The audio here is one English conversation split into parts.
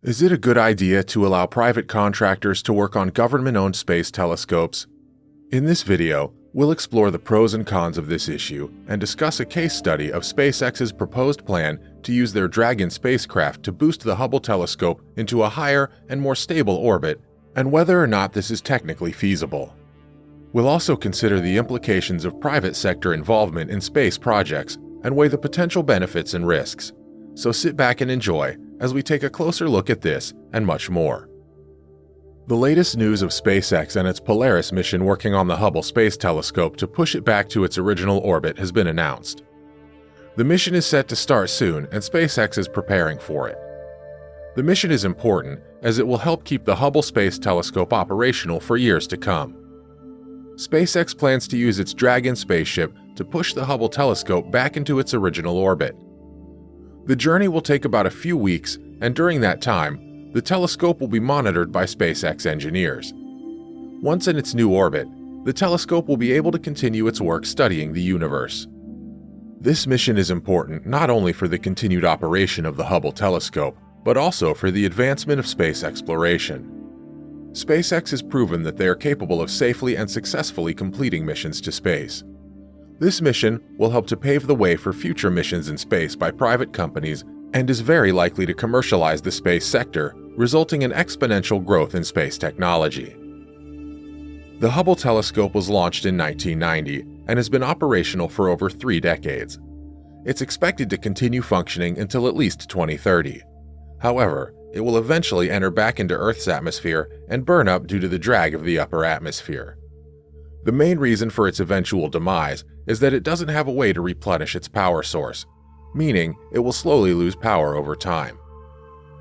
Is it a good idea to allow private contractors to work on government-owned space telescopes? In this video, we'll explore the pros and cons of this issue and discuss a case study of SpaceX's proposed plan to use their Dragon spacecraft to boost the Hubble telescope into a higher and more stable orbit, and whether or not this is technically feasible. We'll also consider the implications of private sector involvement in space projects and weigh the potential benefits and risks. So sit back and enjoy as we take a closer look at this and much more. The latest news of SpaceX and its Polaris mission working on the Hubble Space Telescope to push it back to its original orbit has been announced. The mission is set to start soon, and SpaceX is preparing for it. The mission is important as it will help keep the Hubble Space Telescope operational for years to come. SpaceX plans to use its Dragon spaceship to push the Hubble telescope back into its original orbit. The journey will take about a few weeks, and during that time, the telescope will be monitored by SpaceX engineers. Once in its new orbit, the telescope will be able to continue its work studying the universe. This mission is important not only for the continued operation of the Hubble telescope, but also for the advancement of space exploration. SpaceX has proven that they are capable of safely and successfully completing missions to space. This mission will help to pave the way for future missions in space by private companies and is very likely to commercialize the space sector, resulting in exponential growth in space technology. The Hubble telescope was launched in 1990 and has been operational for over 3 decades. It's expected to continue functioning until at least 2030. However, it will eventually enter back into Earth's atmosphere and burn up due to the drag of the upper atmosphere. The main reason for its eventual demise is that it doesn't have a way to replenish its power source, meaning it will slowly lose power over time.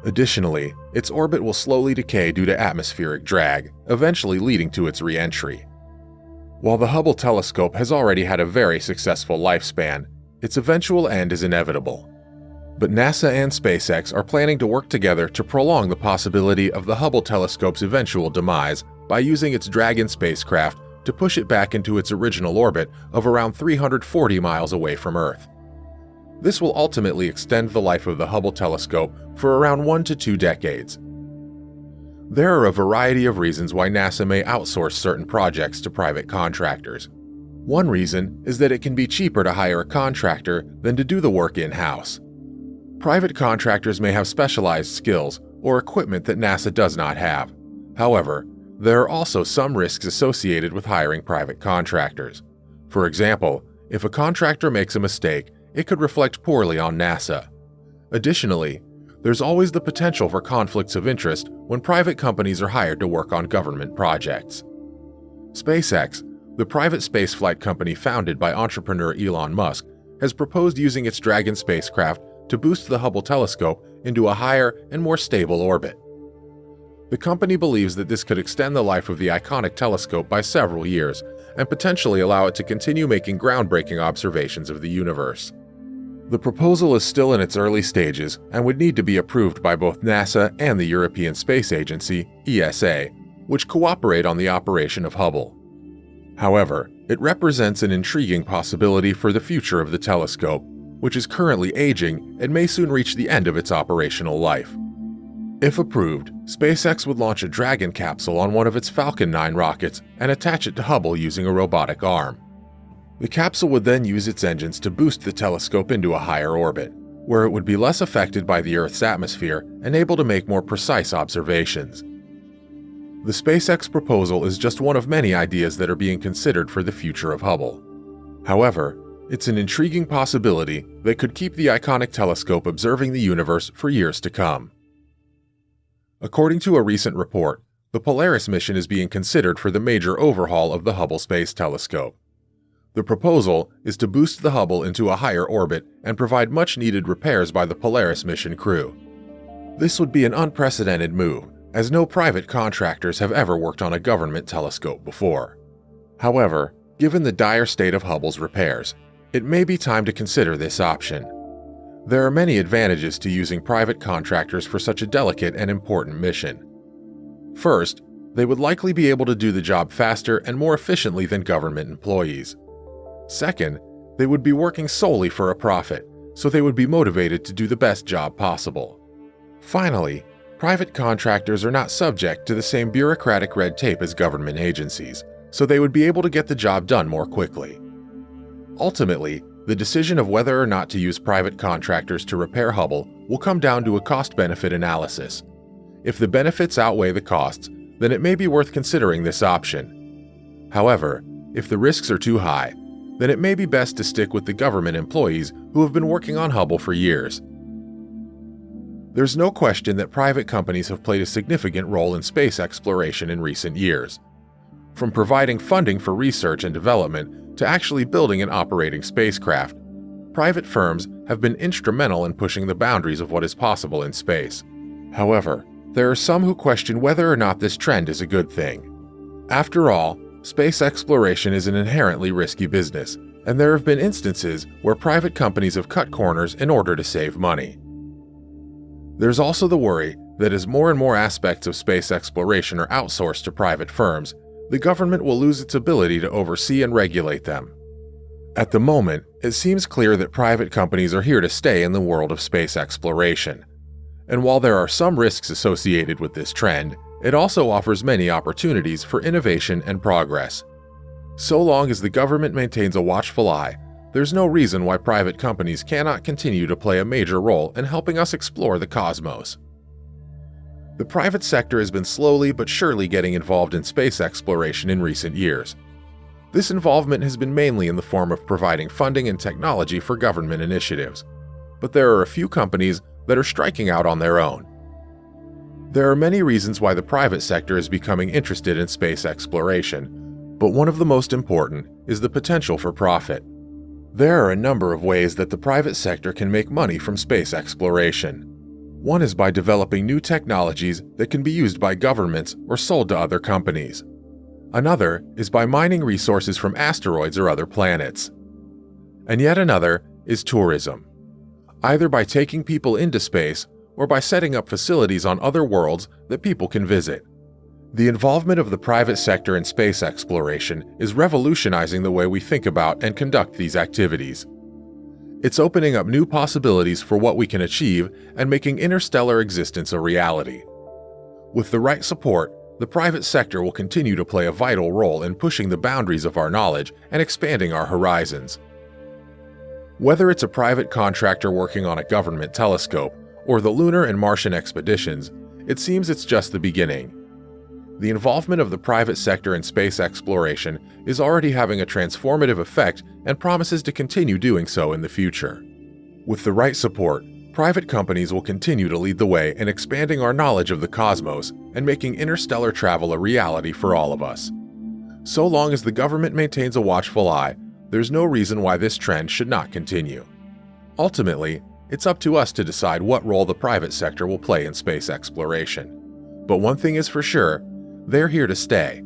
Additionally, its orbit will slowly decay due to atmospheric drag, eventually leading to its re-entry. While the Hubble telescope has already had a very successful lifespan, its eventual end is inevitable. But NASA and SpaceX are planning to work together to prolong the possibility of the Hubble telescope's eventual demise by using its Dragon spacecraft to push it back into its original orbit of around 340 miles away from Earth. This will ultimately extend the life of the Hubble telescope for around 1 to 2 decades. There are a variety of reasons why NASA may outsource certain projects to private contractors. One reason is that it can be cheaper to hire a contractor than to do the work in-house. Private contractors may have specialized skills or equipment that NASA does not have. However, there are also some risks associated with hiring private contractors. For example, if a contractor makes a mistake, it could reflect poorly on NASA. Additionally, there's always the potential for conflicts of interest when private companies are hired to work on government projects. SpaceX, the private spaceflight company founded by entrepreneur Elon Musk, has proposed using its Dragon spacecraft to boost the Hubble telescope into a higher and more stable orbit. The company believes that this could extend the life of the iconic telescope by several years and potentially allow it to continue making groundbreaking observations of the universe. The proposal is still in its early stages and would need to be approved by both NASA and the European Space Agency, ESA, which cooperate on the operation of Hubble. However, it represents an intriguing possibility for the future of the telescope, which is currently aging and may soon reach the end of its operational life. If approved, SpaceX would launch a Dragon capsule on one of its Falcon 9 rockets and attach it to Hubble using a robotic arm. The capsule would then use its engines to boost the telescope into a higher orbit, where it would be less affected by the Earth's atmosphere and able to make more precise observations. The SpaceX proposal is just one of many ideas that are being considered for the future of Hubble. However, it's an intriguing possibility that could keep the iconic telescope observing the universe for years to come. According to a recent report, the Polaris mission is being considered for the major overhaul of the Hubble Space Telescope. The proposal is to boost the Hubble into a higher orbit and provide much-needed repairs by the Polaris mission crew. This would be an unprecedented move, as no private contractors have ever worked on a government telescope before. However, given the dire state of Hubble's repairs, it may be time to consider this option. There are many advantages to using private contractors for such a delicate and important mission. First, they would likely be able to do the job faster and more efficiently than government employees. Second, they would be working solely for a profit, so they would be motivated to do the best job possible. Finally, Private contractors are not subject to the same bureaucratic red tape as government agencies, so they would be able to get the job done more quickly. Ultimately, the decision of whether or not to use private contractors to repair Hubble will come down to a cost-benefit analysis. If the benefits outweigh the costs, then it may be worth considering this option. However, if the risks are too high, then it may be best to stick with the government employees who have been working on Hubble for years. There's no question that private companies have played a significant role in space exploration in recent years. From providing funding for research and development to actually building and operating spacecraft, private firms have been instrumental in pushing the boundaries of what is possible in space. However, there are some who question whether or not this trend is a good thing. After all, space exploration is an inherently risky business, and there have been instances where private companies have cut corners in order to save money. There's also the worry that as more and more aspects of space exploration are outsourced to private firms, the government will lose its ability to oversee and regulate them. At the moment, it seems clear that private companies are here to stay in the world of space exploration. And while there are some risks associated with this trend, it also offers many opportunities for innovation and progress. So long as the government maintains a watchful eye, there's no reason why private companies cannot continue to play a major role in helping us explore the cosmos. The private sector has been slowly but surely getting involved in space exploration in recent years. This involvement has been mainly in the form of providing funding and technology for government initiatives, but there are a few companies that are striking out on their own. There are many reasons why the private sector is becoming interested in space exploration, but one of the most important is the potential for profit. There are a number of ways that the private sector can make money from space exploration. One is by developing new technologies that can be used by governments or sold to other companies. Another is by mining resources from asteroids or other planets. And yet another is tourism, either by taking people into space or by setting up facilities on other worlds that people can visit. The involvement of the private sector in space exploration is revolutionizing the way we think about and conduct these activities. It's opening up new possibilities for what we can achieve and making interstellar existence a reality. With the right support, the private sector will continue to play a vital role in pushing the boundaries of our knowledge and expanding our horizons. Whether it's a private contractor working on a government telescope or the lunar and Martian expeditions, it seems it's just the beginning. The involvement of the private sector in space exploration is already having a transformative effect and promises to continue doing so in the future. With the right support, private companies will continue to lead the way in expanding our knowledge of the cosmos and making interstellar travel a reality for all of us. So long as the government maintains a watchful eye, there's no reason why this trend should not continue. Ultimately, it's up to us to decide what role the private sector will play in space exploration. But one thing is for sure, they're here to stay,